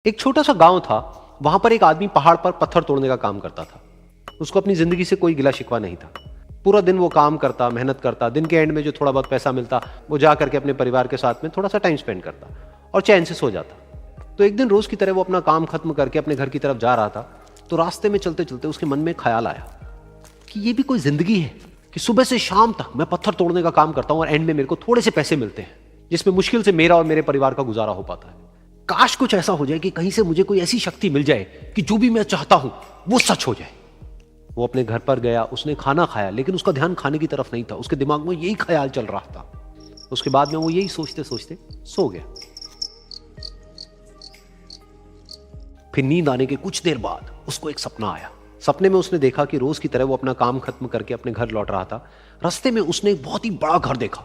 एक छोटा सा गांव था। वहां पर एक आदमी पहाड़ पर पत्थर तोड़ने का काम करता था। उसको अपनी जिंदगी से कोई गिला शिकवा नहीं था। पूरा दिन वो काम करता, मेहनत करता, दिन के एंड में जो थोड़ा बहुत पैसा मिलता वो जा करके अपने परिवार के साथ में थोड़ा सा टाइम स्पेंड करता और चैन से सो जाता। तो एक दिन रोज की तरह वो अपना काम खत्म करके अपने घर की तरफ जा रहा था। तो रास्ते में चलते चलते उसके मन में ख्याल आया कि ये भी कोई जिंदगी है कि सुबह से शाम तक मैं पत्थर तोड़ने का काम करता हूं और एंड में मेरे को थोड़े से पैसे मिलते हैं जिसमें मुश्किल से मेरा और मेरे परिवार का गुजारा हो पाता है। काश कुछ ऐसा हो जाए कि कहीं से मुझे कोई ऐसी शक्ति मिल जाए कि जो भी मैं चाहता हूं वो सच हो जाए। वो अपने घर पर गया, उसने खाना खाया, लेकिन उसका ध्यान खाने की तरफ नहीं था। उसके दिमाग में यही ख्याल चल रहा था। उसके बाद में वो यही सोचते सोचते सो गया। फिर नींद आने के कुछ देर बाद उसको एक सपना आया। सपने में उसने देखा कि रोज की तरह वो अपना काम खत्म करके अपने घर लौट रहा था। रास्ते में उसने एक बहुत ही बड़ा घर देखा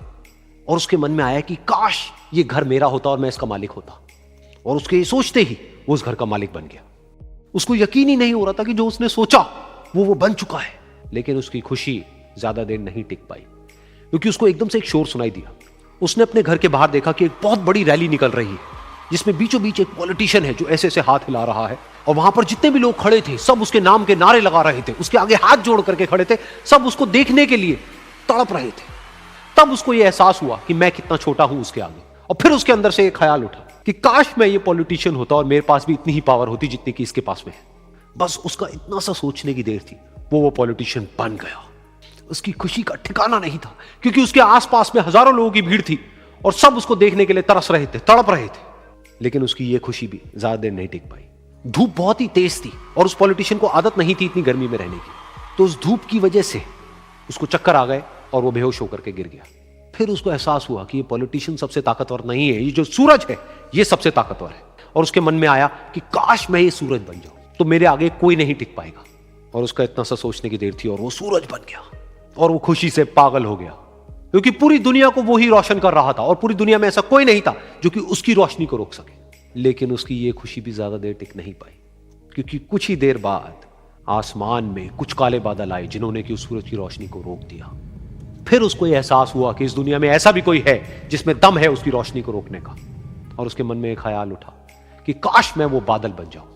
और उसके मन में आया कि काश ये घर मेरा होता और मैं इसका मालिक होता। और उसके ये सोचते ही वो उस घर का मालिक बन गया। उसको यकीन ही नहीं हो रहा था कि जो उसने सोचा वो बन चुका है। लेकिन उसकी खुशी ज्यादा देर नहीं टिक पाई, क्योंकि उसको एकदम से एक शोर सुनाई दिया। उसने अपने घर के बाहर देखा कि एक बहुत बड़ी रैली निकल रही है, जिसमें बीचों बीच एक पॉलिटिशियन है जो ऐसे ऐसे हाथ हिला रहा है। और वहां पर जितने भी लोग खड़े थे सब उसके नाम के नारे लगा रहे थे, उसके आगे हाथ जोड़ करके खड़े थे, सब उसको देखने के लिए तड़प रहे थे। तब उसको यह एहसास हुआ कि मैं कितना छोटा हूं उसके आगे। और फिर उसके अंदर से एक ख्याल उठा कि काश मैं ये पॉलिटिशियन होता और मेरे पास भी इतनी ही पावर होती जितनी कि इसके पास में है। बस उसका इतना सा सोचने की देर थी, वो पॉलिटिशियन बन गया। उसकी खुशी का ठिकाना नहीं था, क्योंकि उसके आसपास में हजारों लोगों की भीड़ थी और सब उसको देखने के लिए तरस रहे थे, तड़प रहे थे। लेकिन उसकी ये खुशी भी ज्यादा देर नहीं टिक पाई। धूप बहुत ही तेज थी और उस पॉलिटिशियन को आदत नहीं थी इतनी गर्मी में रहने की। तो उस धूप की वजह से उसको चक्कर आ गए और वो बेहोश होकर के गिर गया। फिर उसको एहसास हुआ कि ये पॉलिटिशियन सबसे ताकतवर नहीं है, ये जो सूरज है ये सबसे ताकतवर है। और उसके मन में आया कि काश मैं ये सूरज बन जाऊं तो मेरे आगे कोई नहीं टिक पाएगा। और उसका इतना सा सोचने की देर थी और वो सूरज बन गया। और वो खुशी से पागल हो गया, क्योंकि पूरी दुनिया को वो ही रोशन कर रहा था और पूरी दुनिया में ऐसा कोई नहीं था जो कि उसकी रोशनी को रोक सके। लेकिन उसकी ये खुशी भी ज्यादा देर टिक नहीं पाई, क्योंकि कुछ ही देर बाद आसमान में कुछ काले बादल आए जिन्होंने कि उस सूरज की रोशनी को रोक दिया। फिर उसको यह एहसास हुआ कि इस दुनिया में ऐसा भी कोई है जिसमें दम है उसकी रोशनी को रोकने का। और उसके मन में एक ख्याल उठा कि काश मैं वो बादल बन जाऊं।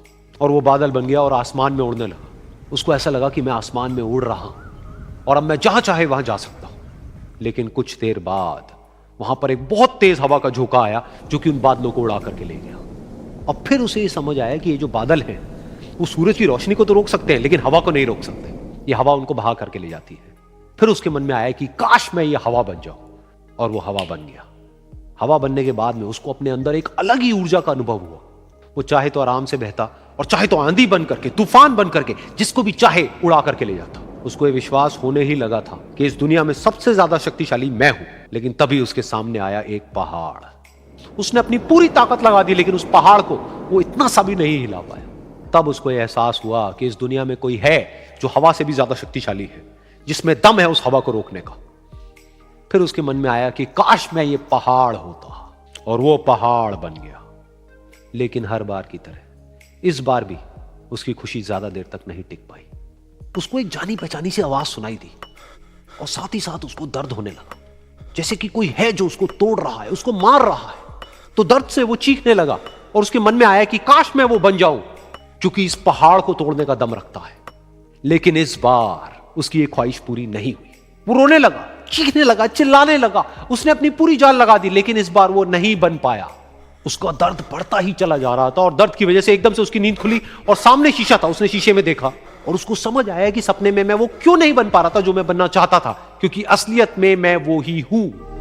और वो बादल बन गया और आसमान में उड़ने लगा। उसको ऐसा लगा कि मैं आसमान में उड़ रहा हूं और अब मैं जहां चाहे वहां जा सकता हूं। लेकिन कुछ देर बाद वहां पर एक बहुत तेज हवा का झोंका आया जो कि उन बादलों को उड़ा करके ले गया। और फिर उसे ये समझ आया कि ये जो बादल हैं वो सूरज की रोशनी को तो रोक सकते हैं, लेकिन हवा को नहीं रोक सकते। ये हवा उनको बहा करके ले जाती है। फिर उसके मन में आया कि काश मैं ये हवा बन जाऊं। और वो हवा बन गया। हवा बनने के बाद में उसको अपने अंदर एक अलग ही ऊर्जा का अनुभव हुआ। वो चाहे तो आराम से बहता और चाहे तो आंधी बन करके, तूफान बन करके जिसको भी चाहे उड़ा करके ले जाता। उसको ये विश्वास होने ही लगा था कि इस दुनिया में सबसे ज्यादा शक्तिशाली मैं हूं। लेकिन तभी उसके सामने आया एक पहाड़। उसने अपनी पूरी ताकत लगा दी, लेकिन उस पहाड़ को वो इतना सा भी नहीं हिला पाया। तब उसको यह एहसास हुआ कि इस दुनिया में कोई है जो हवा से भी ज्यादा शक्तिशाली है, जिसमें दम है उस हवा को रोकने का। फिर उसके मन में आया कि काश मैं ये पहाड़ होता। और वो पहाड़ बन गया। लेकिन हर बार की तरह इस बार भी उसकी खुशी ज्यादा देर तक नहीं टिक पाई। उसको एक जानी पहचानी सी आवाज सुनाई दी और साथ ही साथ उसको दर्द होने लगा, जैसे कि कोई है जो उसको तोड़ रहा है, उसको मार रहा है। तो दर्द से वो चीखने लगा और उसके मन में आया कि काश मैं वो बन जाऊं क्योंकि इस पहाड़ को तोड़ने का दम रखता है। लेकिन इस बार उसकी ये ख्वाहिश पूरी नहीं हुई। वो रोने लगा, चीखने लगा, चिल्लाने लगा। उसने अपनी पूरी जान लगा दी, लेकिन इस बार वो नहीं बन पाया। उसका दर्द बढ़ता ही चला जा रहा था और दर्द की वजह से एकदम से उसकी नींद खुली और सामने शीशा था। उसने शीशे में देखा और उसको समझ आया कि सपने में मैं वो क्यों नहीं बन पा रहा था जो मैं बनना चाहता था, क्योंकि असलियत में मैं वो ही हूं।